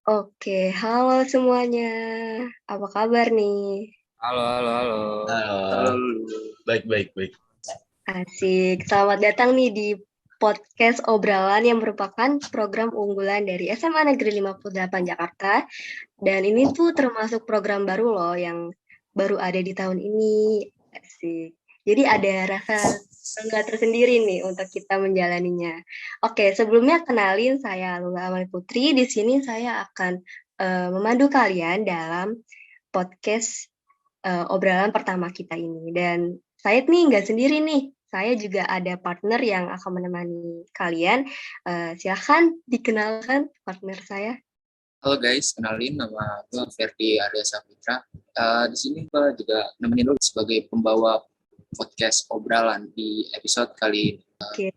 Oke, halo semuanya. Apa kabar nih? Halo, halo, halo. Halo, baik, baik, baik. Asik. Selamat datang nih di podcast Obralan yang merupakan program unggulan dari SMA Negeri 58 Jakarta. Dan ini tuh termasuk program baru loh yang baru ada di tahun ini. Asik. Jadi ada rasa bangga tersendiri nih untuk kita menjalaninya. Oke, sebelumnya kenalin saya Lula Amal Putri. Di sini saya akan memandu kalian dalam podcast obrolan pertama kita ini. Dan saya nih nggak sendiri nih, saya juga ada partner yang akan menemani kalian. Silahkan dikenalkan partner saya. Halo guys, kenalin nama gue Ferdi Arya Sapitra. Di sini gue juga nemenin lu sebagai pembawa podcast obralan di episode kali ini. Oke,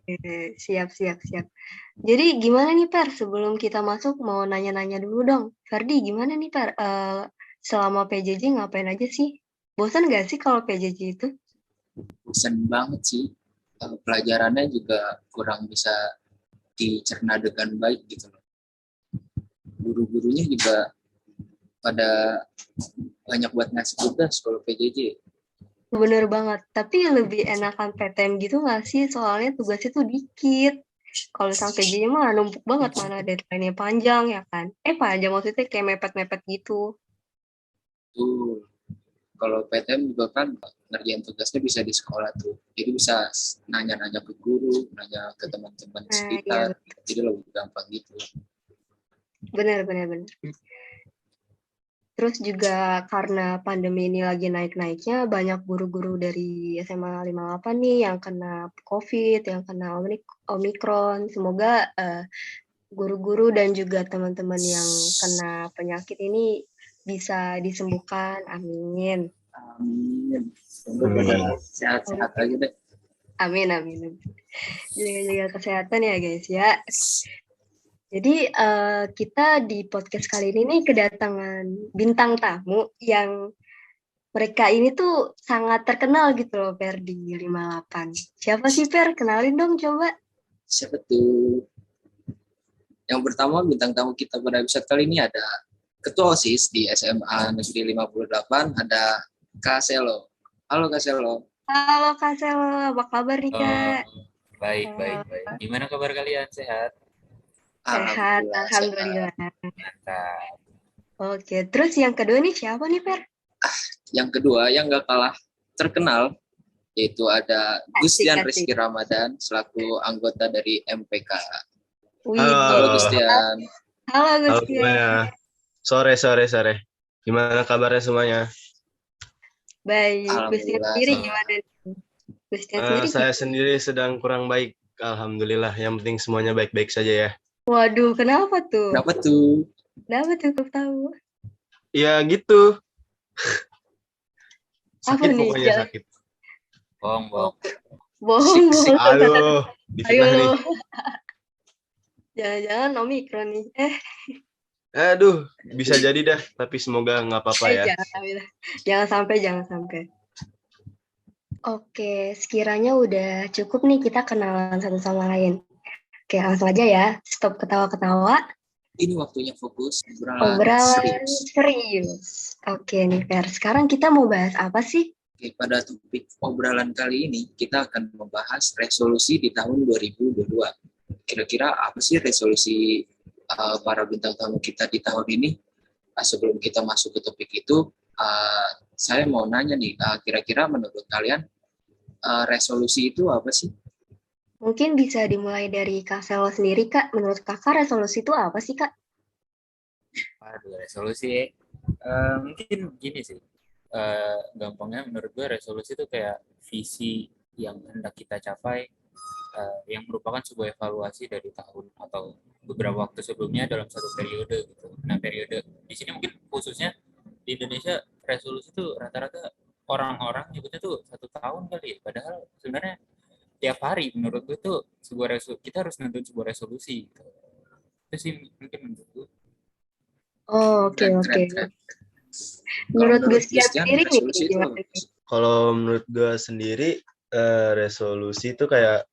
siap, siap, siap. Jadi gimana nih Per, sebelum kita masuk mau nanya-nanya dulu dong. Ferdi, gimana nih Per, selama PJJ ngapain aja sih? Bosan nggak sih kalau PJJ itu? Bosan banget sih. Pelajarannya juga kurang bisa dicerna dengan baik gitu loh. Guru-gurunya juga pada banyak buat ngasih tugas kalau PJJ. Bener banget, tapi lebih enakan PTM gitu nggak sih? Soalnya tugasnya tuh dikit. Kalau sampai PJJ mah numpuk banget, mana deadline-nya panjang ya kan? Panjang maksudnya kayak mepet-mepet gitu. Tuh, kalau PTM juga kan ngerjain tugasnya bisa di sekolah tuh. Jadi bisa nanya-nanya ke guru, nanya ke teman-teman Nah, iya sekitar. Jadi lebih gampang gitu. bener, bener, bener. Terus juga karena pandemi ini lagi naik-naiknya, banyak guru-guru dari SMA 58 nih yang kena COVID, yang kena Omikron. Semoga guru-guru dan juga teman-teman yang kena penyakit ini bisa disembuhkan. Amin. Amin. Semoga pada sehat-sehat aja deh. Amin, amin. Jaga-jaga kesehatan ya guys ya. Jadi kita di podcast kali ini nih kedatangan bintang tamu yang mereka ini tuh sangat terkenal gitu loh Per di 58. Siapa sih Per? Kenalin dong coba. Siapa tuh? Yang pertama bintang tamu kita pada episode kali ini ada Ketua OSIS di SMA Negeri 58, ada Kak Selo. Halo Kak Selo. Halo Kak Selo, apa kabar nih Kak? Baik, baik, baik. Gimana kabar kalian? Sehat? Sehat, Alhamdulillah. alhamdulillah. Mantap. Oke, terus yang kedua nih siapa nih Per? Yang kedua yang gak kalah terkenal yaitu ada Gustian Asik, asik. Rizky Ramadan selaku anggota dari MPK. Wih, Halo Gustian. halo Halo Gustian. semuanya. Sore. Gimana kabarnya semuanya? Baik, Gustian Alhamdulillah. sendiri gimana nih? Gustian sendiri Saya sendiri sedang kurang baik. Alhamdulillah. Yang penting semuanya baik-baik saja ya. Waduh, kenapa tuh? Kenapa tuh? Kenapa tuh kau tahu? Ya gitu. Apa Sakit nih? pokoknya sakit. Bohong. Bohong. Aduh, difitnah nih. Jangan-jangan Omikron nih. Aduh, bisa jadi dah. Tapi semoga nggak apa-apa ya. Jangan sampai. Oke, sekiranya udah cukup nih kita kenalan satu sama lain. Oke, langsung aja ya. Stop ketawa-ketawa. Ini waktunya fokus Obrolan serius. Oke nih, Per. Sekarang kita mau bahas apa sih? Oke, pada topik obrolan kali ini kita akan membahas resolusi di tahun 2022. Kira-kira apa sih resolusi para bintang tamu kita di tahun ini? Sebelum kita masuk ke topik itu, saya mau nanya nih, kira-kira menurut kalian resolusi itu apa sih? Mungkin bisa dimulai dari Kak Selo sendiri, Kak. Menurut Kakak resolusi itu apa sih, Kak? Aduh, resolusi. Mungkin gini sih. Gampangnya menurut gue resolusi itu kayak visi yang hendak kita capai, yang merupakan sebuah evaluasi dari tahun atau beberapa waktu sebelumnya dalam satu periode gitu. Nah, periode di sini mungkin khususnya di Indonesia resolusi itu rata-rata orang-orang nyebutnya tuh 1 tahun kali ya. Padahal sebenarnya tiap hari menurut gue tuh sebuah kita harus nentuin sebuah resolusi gitu. Itu sih mungkin menurut gue. Oh, oke. Keren. Menurut Gustian sendiri nih, gimana? Kalau menurut gue sendiri, resolusi itu kayak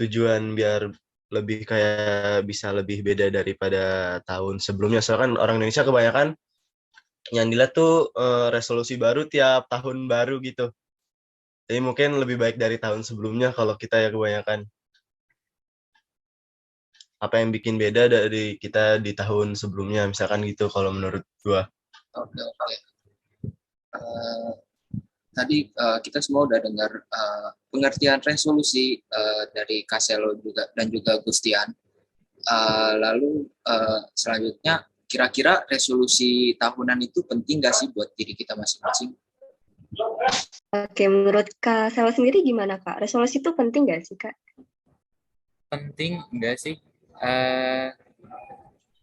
tujuan biar lebih kayak bisa lebih beda daripada tahun sebelumnya. Soalnya kan orang Indonesia kebanyakan yang dilihat tuh resolusi baru tiap tahun baru gitu. Jadi mungkin lebih baik dari tahun sebelumnya kalau kita ya kebanyakan. Apa yang bikin beda dari kita di tahun sebelumnya, misalkan gitu kalau menurut gua. Oke, oke. Eh, Tadi kita semua udah dengar pengertian resolusi dari Kaselo juga dan juga Gustian. Lalu selanjutnya, kira-kira resolusi tahunan itu penting nggak sih buat diri kita masing-masing? Oke, menurut Kak Sela sendiri gimana, Kak? Resolusi itu penting nggak sih, Kak? Penting enggak sih? Eh,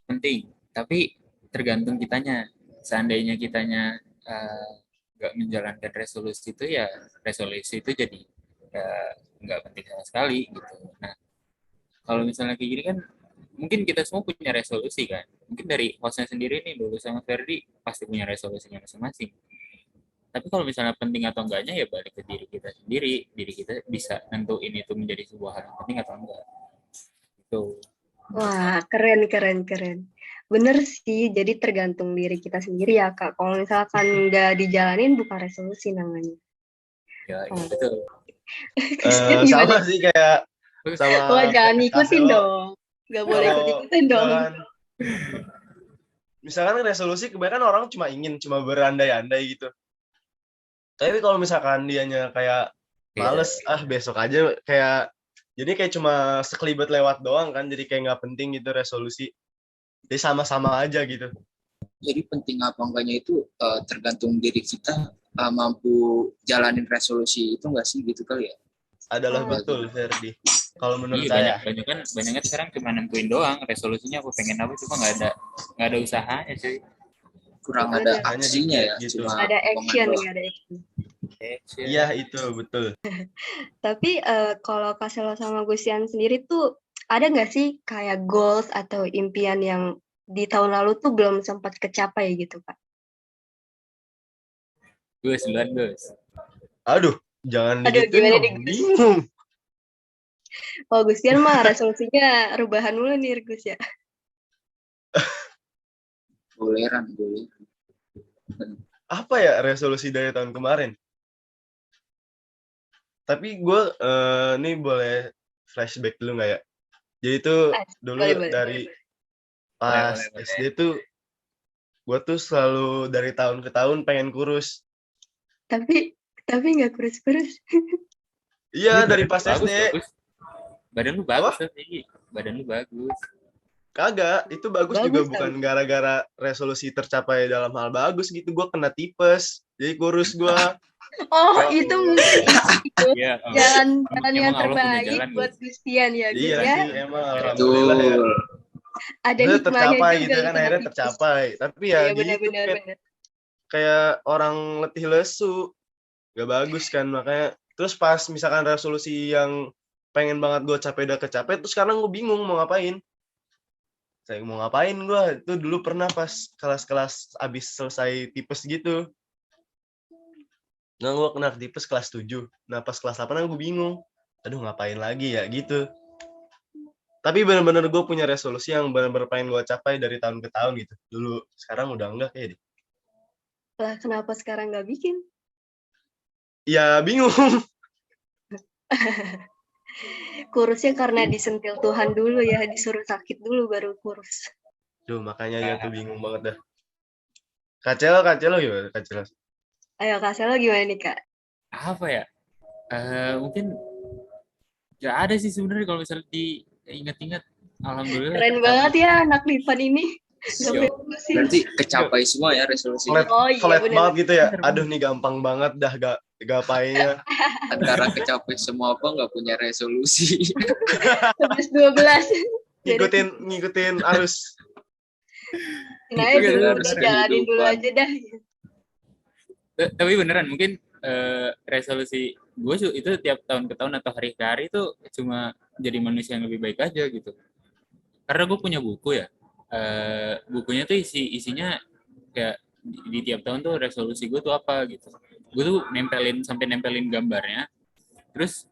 penting, tapi tergantung kitanya. Seandainya kitanya nggak menjalankan resolusi itu, ya resolusi itu jadi nggak penting sama sekali gitu. Nah, kalau misalnya kayak gini kan, mungkin kita semua punya resolusi kan. Mungkin dari hostnya sendiri nih, dulu sama Ferdi pasti punya resolusinya masing-masing. Tapi kalau misalnya penting atau enggaknya, ya balik ke diri kita sendiri. Diri kita bisa nentuin itu menjadi sebuah hal yang penting atau enggak. Gitu. Wah, keren, keren, keren. Bener sih, jadi tergantung diri kita sendiri ya, Kak. Kalau misalkan nggak dijalanin, bukan resolusi namanya. Ya, Oh. betul. Christian gimana? Sama sih kayak sama Wah, jangan ngikutin Kaselo. dong. Nggak boleh Kalau ikut-ikutin dong. misalkan resolusi kebanyakan orang cuma berandai-andai gitu. Tapi kalau misalkan dianya kayak males, besok aja, kayak jadi kayak cuma sekelibet lewat doang kan, jadi kayak nggak penting gitu resolusi. Jadi sama-sama aja gitu. Jadi penting apa enggaknya itu tergantung diri kita mampu jalanin resolusi itu nggak sih gitu kali ya? Adalah Oh. betul, Ferdi. Kalau menurut Iya, saya. banyak kan sekarang cuma nentuin doang resolusinya, aku pengen apa, cuma nggak ada usahanya sih. Kurang ada Bener. aksinya ya, Gitu. cuma Ada omongan action, doang. nggak ada action. Iya, itu betul. Tapi kalau Kak Sela sama Gusian sendiri tuh, ada nggak sih kayak goals atau impian yang di tahun lalu tuh belum sempat kecapai gitu, Kak? Gus, duluan Gus. Aduh, jangan Aduh, digituin gimana dong. nih, Gus? Bingung. Oh, Gusian mah resolusinya rebahan mulu nih, Gus ya. Boleran. Apa ya resolusi dari tahun kemarin? Tapi gue nih boleh flashback dulu nggak ya? Jadi itu dulu Boleh. dari pas Boleh. SD tuh, gue tuh selalu dari tahun ke tahun pengen kurus. Tapi nggak kurus-kurus. Iya, dari pas bagus, SD. bagus. Badan lu bagus tapi badan lu bagus. Kagak, itu bagus juga bukan gara-gara resolusi tercapai dalam hal bagus gitu. Gue kena tipes, jadi kurus gue. Oh, itu mungkin itu Iya, jalan yang Allah punya terbaik jalan, buat Gustian ya, Gus Iya ya. sih, emang alhamdulillah ya. Ada Itu hikmahnya tercapai juga gitu kan, kena akhirnya tipes. tercapai. Tapi ya Iya, gitu benar. kayak orang letih lesu. Gak bagus kan, makanya. Terus pas misalkan resolusi yang pengen banget gue capai udah kecapai, terus sekarang gue bingung mau ngapain. Saya mau ngapain gue, itu dulu pernah pas kelas-kelas abis selesai tipes gitu. Nah, gue kena tipes kelas 7. Nah, pas kelas 8 gue bingung. Aduh, ngapain lagi ya, gitu. Tapi bener-bener gue punya resolusi yang bener-bener pengen gue capai dari tahun ke tahun gitu. Dulu, sekarang udah enggak kayak deh. Lah, kenapa sekarang nggak bikin? Ya, bingung. Kurusnya karena disentil Tuhan dulu ya, disuruh sakit dulu baru kurus. Duh, makanya ya tuh bingung banget dah. Kacelo gimana? Kacelo. Ayo, Kak Sela gimana nih, Kak? Apa ya? Mungkin nggak ada sih sebenarnya kalau misalnya diingat-ingat. Alhamdulillah. Keren banget ya anak Lipan ini. Berarti kecapai semua ya resolusinya. Flat bener. banget gitu ya. Aduh, nih gampang banget dah gapainya. Antara kecapai semua apa nggak punya resolusi. 12. Ngikutin arus. Nah, dulu udah jalanin dulu aja dah. Tapi beneran mungkin resolusi gue itu tiap tahun ke tahun atau hari ke hari itu cuma jadi manusia yang lebih baik aja gitu. Karena gue punya buku ya. Bukunya tuh isinya kayak di tiap tahun tuh resolusi gue tuh apa gitu. Gue tuh nempelin gambarnya. Terus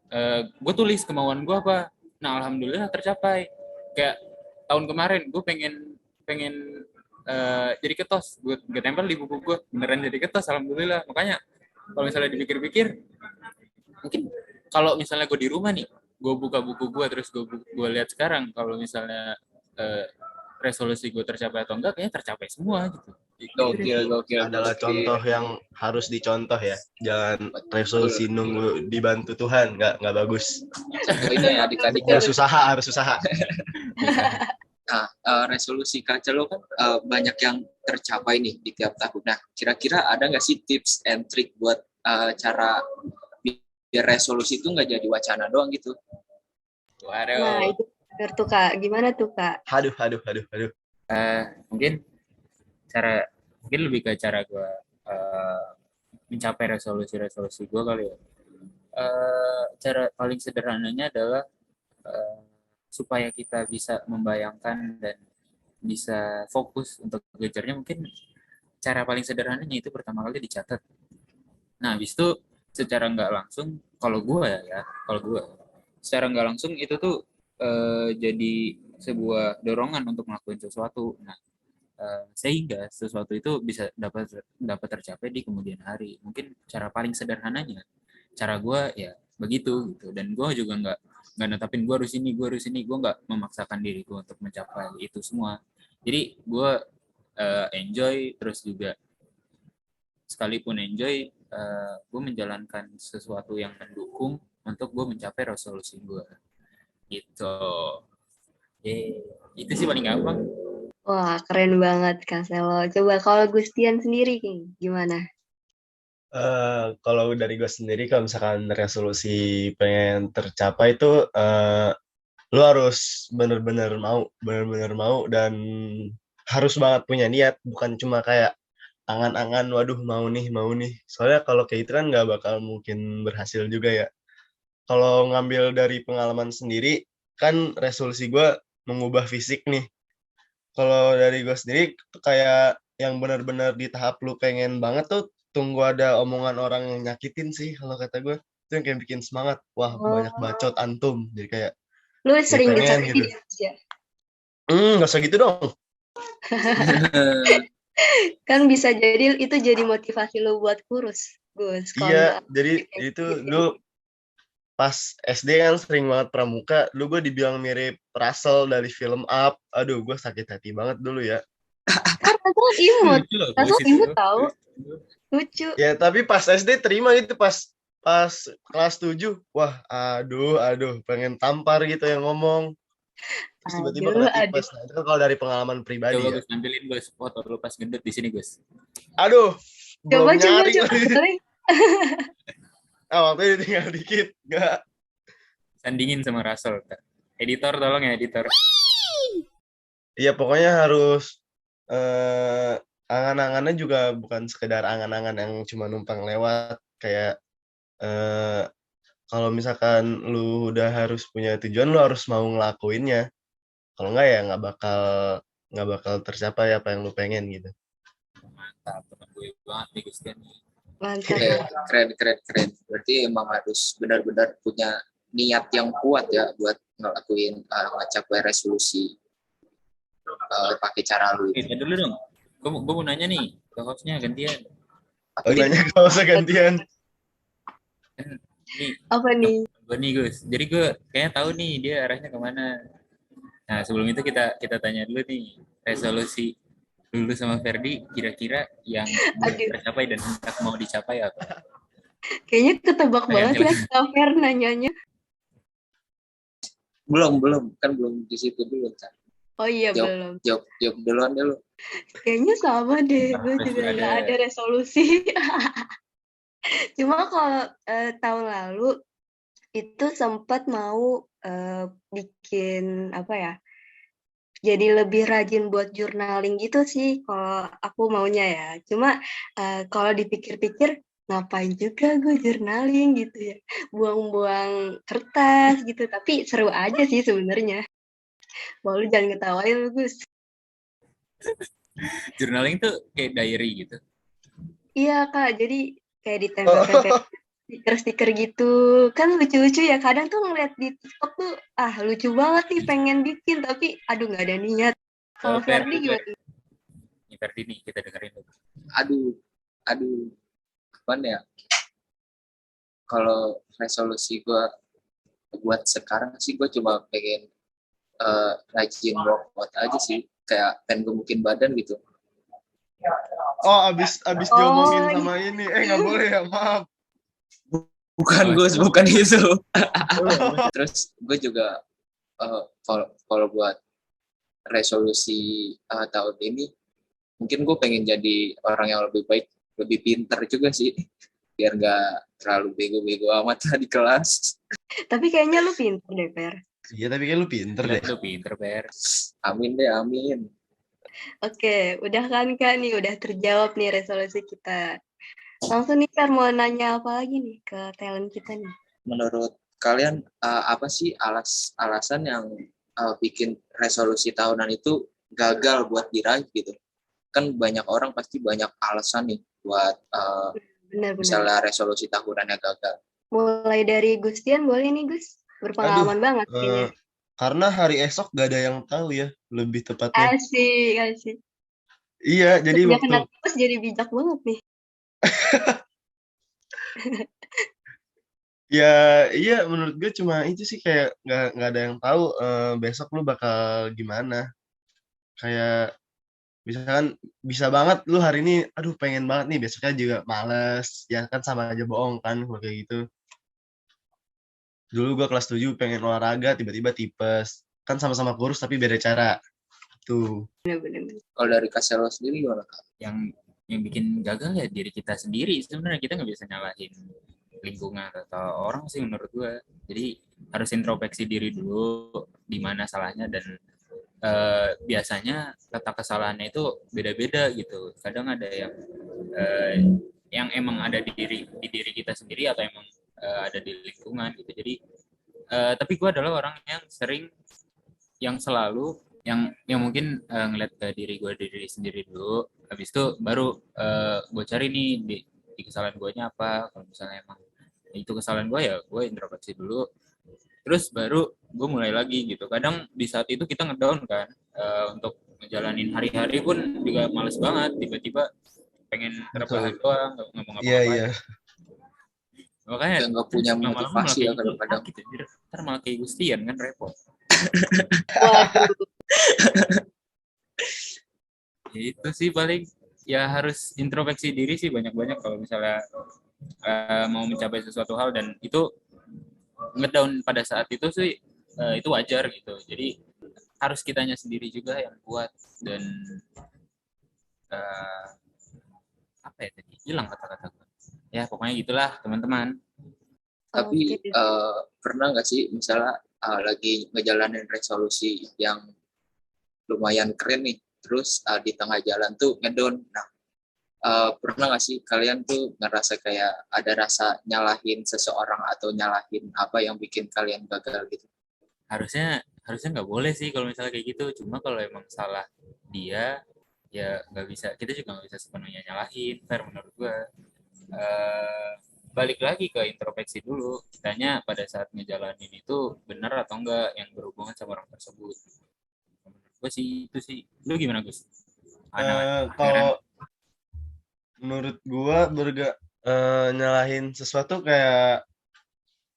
gue tulis kemauan gue apa. Nah, alhamdulillah tercapai. Kayak tahun kemarin gue pengen pengen jadi ketos, gue tempel di buku gue, beneran jadi ketos, alhamdulillah. Makanya kalau misalnya dipikir-pikir, mungkin kalau misalnya gue di rumah nih, gue buka buku gue terus gue lihat sekarang, kalau misalnya eh, resolusi gue tercapai atau enggak, kayaknya tercapai semua gitu. Gokil. Adalah contoh yang harus dicontoh ya. Jangan resolusi Betul. nunggu dibantu Tuhan, nggak bagus. Contoh ini ya adik-adik. Harus usaha. Nah, resolusi Kak Celo kan banyak yang tercapai nih di tiap tahun. Nah, kira-kira ada nggak sih tips and trick buat cara biar resolusi itu nggak jadi wacana doang gitu? Nah, Waduh. itu benar tuh Kak. Gimana tuh Kak? Aduh. Mungkin lebih ke cara gue mencapai resolusi gue kali ya. Cara paling sederhananya adalah supaya kita bisa membayangkan dan bisa fokus untuk ngejarnya, mungkin cara paling sederhananya itu pertama kali dicatat. Nah, habis itu secara nggak langsung, kalau gue secara nggak langsung itu tuh jadi sebuah dorongan untuk melakukan sesuatu. Nah, sehingga sesuatu itu bisa dapat tercapai di kemudian hari. Mungkin cara paling sederhananya, cara gue ya begitu gitu. Dan gue juga nggak netapin gue harus ini, gue nggak memaksakan diri gue untuk mencapai itu semua. Jadi gue enjoy, terus juga sekalipun enjoy, gue menjalankan sesuatu yang mendukung untuk gue mencapai resolusi gue gitu. Itu sih paling gampang. Wah, keren banget Kak Selo. Coba kalau Gustian sendiri gimana? Kalau dari gue sendiri, kalau misalkan resolusi pengen tercapai itu, lu harus bener-bener mau dan harus banget punya niat, bukan cuma kayak angan-angan, waduh mau nih. Soalnya kalau kayak itu kan nggak bakal mungkin berhasil juga ya. Kalau ngambil dari pengalaman sendiri, kan resolusi gue mengubah fisik nih. Kalau dari gue sendiri, kayak yang benar-benar di tahap lu pengen banget tuh, tunggu ada omongan orang yang nyakitin sih, kalau kata gue. Itu yang kayak bikin semangat. Wah, banyak bacot Oh, antum. Jadi kayak, lu jadi sering pengen disakiti gitu. ya? Nggak usah gitu dong. Kan bisa jadi itu jadi motivasi lu buat kurus, Gus. Kalau Iya, misalnya jadi kayak itu gitu. dulu pas SD kan sering banget pramuka, dulu gue dibilang mirip Russell dari film Up. Aduh, gue sakit hati banget dulu ya. Kan Rasul imut. Lucu loh gue Rasul situ. imut tahu. Lucu. Ya, tapi pas SD terima gitu, pas pas kelas 7, wah, aduh, pengen tampar gitu yang ngomong. Terus tiba-tiba kena Aduh. tipes. Nah, itu kan kalau dari pengalaman Coba pribadi ya. Gus nampilin Gus foto lu pas gendut di sini Gus. Aduh, Coba, belum coba, nyari coba. lagi. Waktu itu tinggal dikit. Nggak. Sandingin sama Russell. Editor tolong ya editor. Iya, pokoknya harus angan-angannya juga bukan sekedar angan-angan yang cuma numpang lewat. Kayak kalau misalkan lu udah harus punya tujuan, lu harus mau ngelakuinnya. Kalau enggak ya nggak bakal tercapai apa yang lu pengen gitu. Mantap, teman gue banget nih Gus kan. Mantap. Keren. Berarti emang harus benar-benar punya niat yang kuat ya buat ngelakuin mencapai resolusi pakai cara lu itu. Dulu dong. Gue mau nanya nih, ke hostnya gantian. Oh, nanya kalau usah gantian. Nih, Apa nih? gue nih Gus. Jadi gue kayaknya tahu nih dia arahnya kemana. Nah sebelum itu kita tanya dulu nih, resolusi dulu sama Ferdi kira-kira yang belum Aduh, tercapai dan hendak mau dicapai apa? kayaknya ketebak Ayo, banget ya silakan. Kak Fer nanyanya. Belum kan belum di situ dulu kan. Oh iya, Jawab belum. jawab duluan dulu. Kayaknya sama deh. Gue Pasti juga nggak ada resolusi. Cuma kalau tahun lalu itu sempat mau bikin apa ya? Jadi lebih rajin buat journaling gitu sih kalau aku maunya ya. Cuma kalau dipikir-pikir ngapain juga gue journaling gitu ya. Buang-buang kertas gitu. Tapi seru aja sih sebenarnya. Mau lu jangan ketawain lu, Gus. Journaling tuh kayak diary gitu. Iya Kak, jadi kayak ditempel-tempel stiker-stiker gitu. Kan lucu-lucu ya. Kadang tuh ngeliat di TikTok tuh, lucu banget nih pengen bikin. Tapi aduh nggak ada niat. Kalau Per, Ferdi Per. gimana? Ini Ferdi nih, kita dengerin dulu. Aduh, aduh, kapan ya? Kalau resolusi gue buat sekarang sih gue cuma pengen rajin workout aja sih, kayak pengen gemukin badan gitu. Oh, abis diomongin Oh, sama ini. Nggak boleh ya, maaf. Bukan Oh, Gus, bukan itu. Terus gue juga kalau buat resolusi tahun ini, mungkin gue pengen jadi orang yang lebih baik, lebih pintar juga sih, biar nggak terlalu bego-bego amat lah di kelas. tapi kayaknya lu pintar deh, Per. Iya, tapi kan lu pinter deh. Lu pinter, Per. Amin deh, amin. Oke, udah kan Kak nih, udah terjawab nih resolusi kita. Langsung nih Per mau nanya apa lagi nih ke talent kita nih. Menurut kalian apa sih alasan yang bikin resolusi tahunan itu gagal buat diraih gitu? Kan banyak orang pasti banyak alasan nih buat Benar-benar. misalnya resolusi tahunannya gagal. Mulai dari Gustian boleh nih Gus, berpengalaman banget kayaknya. Karena hari esok gak ada yang tahu ya, lebih tepatnya. Asik. Iya, jadi Sejak waktu kena terus jadi bijak banget nih. ya iya menurut gue cuma itu sih, kayak nggak ada yang tahu besok lu bakal gimana. Kayak misalkan bisa banget lu hari ini, aduh pengen banget nih, besoknya juga males, ya kan sama aja bohong kan kalau kayak gitu. Dulu gua kelas 7 pengen olahraga, tiba-tiba tipes. Kan sama-sama kurus tapi beda cara. Tuh. Benar-benar. Kalau dari Kak Selwa sendiri gimana Kak? Yang bikin gagal ya diri kita sendiri. Sebenarnya kita nggak bisa nyalahin lingkungan atau orang sih menurut gue. Jadi harus introspeksi diri dulu di mana salahnya, dan biasanya letak kesalahannya itu beda-beda gitu. Kadang ada yang emang ada di diri kita sendiri, atau emang ada di lingkungan gitu. Jadi tapi gue adalah orang yang selalu yang mungkin ngeliat ke diri sendiri dulu, habis itu baru gue cari nih di kesalahan gue nya apa. Kalau misalnya emang itu kesalahan gue, ya gue introspeksi dulu, terus baru gue mulai lagi gitu. Kadang di saat itu kita ngedown kan, untuk ngejalanin hari-hari pun juga males banget, tiba-tiba pengen rebahan doang, nggak ngapa-ngapain. Iya. Makanya Nggak punya lama-lama malah motivasi ya kayak gitu, kadang-kadang. sakit ya. Ntar malah kayak Gustian kan, repot. Waduh. Ya itu sih paling, ya harus introspeksi diri sih banyak-banyak kalau misalnya mau mencapai sesuatu hal, dan itu ngedown pada saat itu sih itu wajar gitu. Jadi harus kitanya sendiri juga yang kuat, dan apa ya tadi, hilang kata-kata gue. Ya pokoknya gitulah teman-teman. Tapi Oke. pernah nggak sih misalnya lagi ngejalanin resolusi yang lumayan keren nih, terus di tengah jalan tuh ngedown. Nah, pernah nggak sih kalian tuh ngerasa kayak ada rasa nyalahin seseorang atau nyalahin apa yang bikin kalian gagal gitu? Harusnya nggak boleh sih kalau misalnya kayak gitu. Cuma kalau emang salah dia, ya nggak bisa, kita juga nggak bisa sepenuhnya nyalahin, fair menurut gue. Balik lagi ke introspeksi dulu, kitanya pada saat ngejalanin itu benar atau enggak yang berhubungan sama orang tersebut. Menurut gue sih itu sih. Lu gimana Gus? Kalau menurut gua nyalahin sesuatu kayak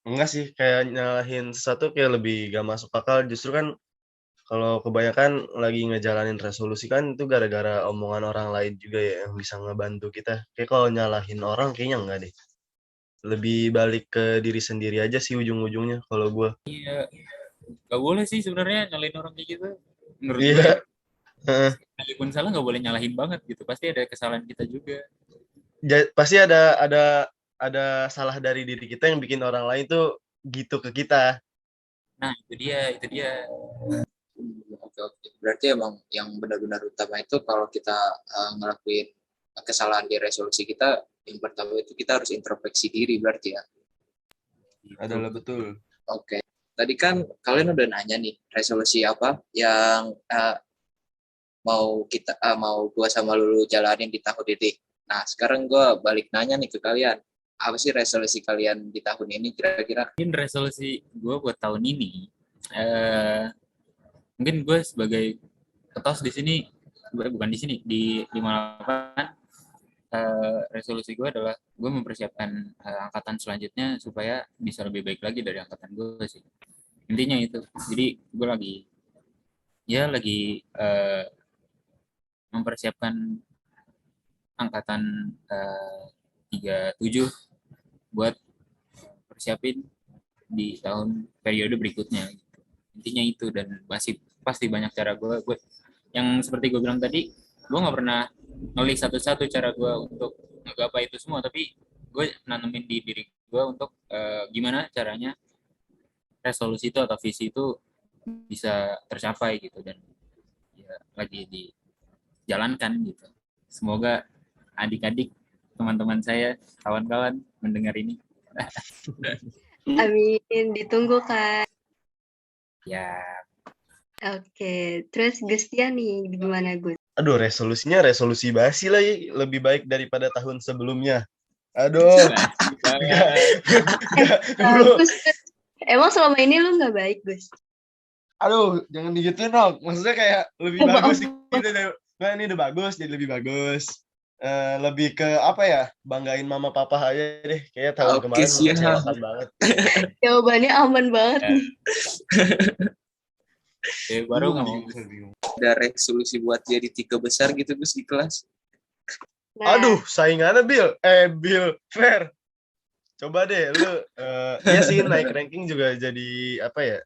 enggak sih, kayak nyalahin sesuatu kayak lebih gak masuk akal. Justru kan kalau kebanyakan lagi ngejalanin resolusi kan itu gara-gara omongan orang lain juga ya yang bisa ngebantu kita. Kayak kalau nyalahin orang kayaknya enggak deh. Lebih balik ke diri sendiri aja sih ujung-ujungnya kalau gua. iya, nggak boleh sih sebenarnya nyalahin orang kayak gitu. Menurut gue, Iya. Heeh. sekalipun salah nggak boleh nyalahin banget gitu. Pasti ada kesalahan kita juga. Pasti ada salah dari diri kita yang bikin orang lain tuh gitu ke kita. Nah itu dia. Oke. Berarti emang yang benar-benar utama itu kalau kita ngelakuin kesalahan di resolusi kita, yang pertama itu kita harus introspeksi diri berarti ya. Adalah betul. Oke. Tadi kan kalian udah nanya nih resolusi apa yang mau gua sama Lulu jalanin di tahun ini. Nah, sekarang gua balik nanya nih ke kalian. apa sih resolusi kalian di tahun ini kira-kira? Mungkin resolusi gue buat tahun ini, mungkin gue sebagai ketos di sini, bukan di sini, di 58, resolusi gue adalah gue mempersiapkan angkatan selanjutnya supaya bisa lebih baik lagi dari angkatan gue sih. Intinya itu. Jadi gue lagi mempersiapkan angkatan 37 buat persiapin di tahun periode berikutnya. Intinya itu, dan masih pasti banyak cara gue yang seperti gue bilang tadi, gue nggak pernah nulis satu-satu cara gue untuk ngegapai itu semua, tapi gue nanemin di diri gue untuk gimana caranya resolusi itu atau visi itu bisa tercapai gitu, dan ya lagi dijalankan gitu. Semoga adik-adik, teman-teman saya, kawan-kawan mendengar ini. Amin, ditunggu kan. Ya, Oke, terus Gustian nih, gimana Gus? Aduh, resolusinya resolusi basi lah, lebih baik daripada tahun sebelumnya. Aduh, Gus, emang selama ini lu nggak baik, Gus? aduh, jangan digituin dong. Maksudnya kayak lebih bagus gitu. Nah, ini udah bagus, jadi lebih bagus. Lebih ke apa ya? Banggain mama papa aja deh. Kayaknya tahun Oke, kemarin siap. mengecewakan banget. Jawabannya aman banget nih. baru nggak mau. Bingung. Ada resolusi buat jadi 3 besar gitu Gus di kelas? Nah, Aduh, saingannya Bill, Fair. Coba deh lu, ya sih naik ranking juga jadi apa ya?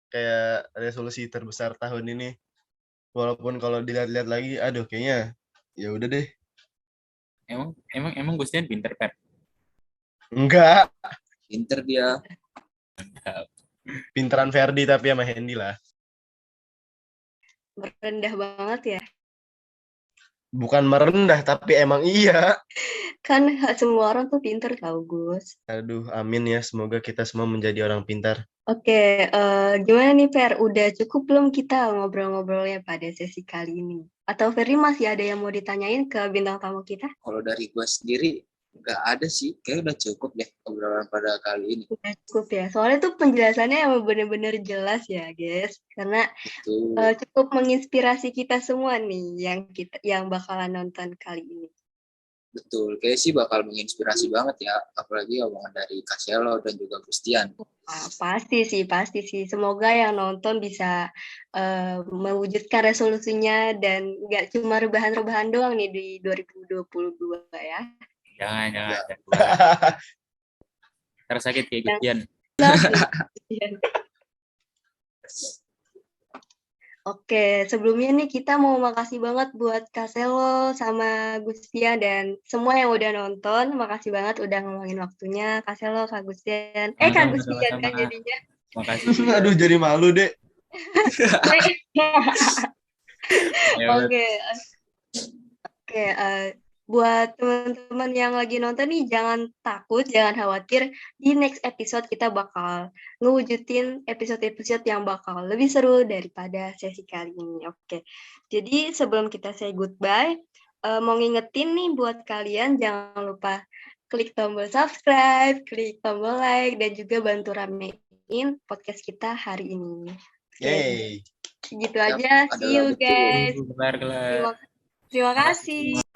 Kayak resolusi terbesar tahun ini. Walaupun kalau dilihat-lihat lagi, aduh kayaknya ya udah deh. Emang Gustian pinter, Pep? Enggak, Pinter dia. pinteran Ferdi tapi sama Hendy lah. merendah banget ya. Bukan merendah, tapi emang iya. Kan semua orang tuh pinter tau, Gus. Aduh, amin ya. Semoga kita semua menjadi orang pintar. Oke, gimana nih, Per? Udah cukup belum kita ngobrol-ngobrolnya pada sesi kali ini? Atau Ferry masih ada yang mau ditanyain ke bintang tamu kita? Kalau dari gue sendiri nggak ada sih, kayak udah cukup deh obrolan pada kali ini. Udah cukup ya. Soalnya tuh penjelasannya emang bener-bener jelas ya, guys. Karena Itu cukup menginspirasi kita semua nih yang bakalan nonton kali ini. betul, kayak sih bakal menginspirasi banget ya, apalagi omongan dari Kaselo dan juga Gustian. Pasti sih. Semoga yang nonton bisa mewujudkan resolusinya dan nggak cuma rebahan-rebahan doang nih di 2022 ya. Jangan. Ntar sakit kayak Gustian. Oke, sebelumnya nih kita mau makasih banget buat Kaselo sama Gustian dan semua yang udah nonton. Makasih banget udah ngomongin waktunya, Kaselo, Kak Gustian. Kak Gustian kan jadinya. Makasih. Aduh, jadi malu deh. Oke, buat teman-teman yang lagi nonton nih, jangan takut, jangan khawatir. Di next episode kita bakal ngewujudin episode-episode yang bakal lebih seru daripada sesi kali ini. Oke, jadi sebelum kita say goodbye, mau ngingetin nih buat kalian, jangan lupa klik tombol subscribe, klik tombol like, dan juga bantu ramein podcast kita hari ini. Yeay. Gitu aja. See you guys. Kelar. Terima kasih.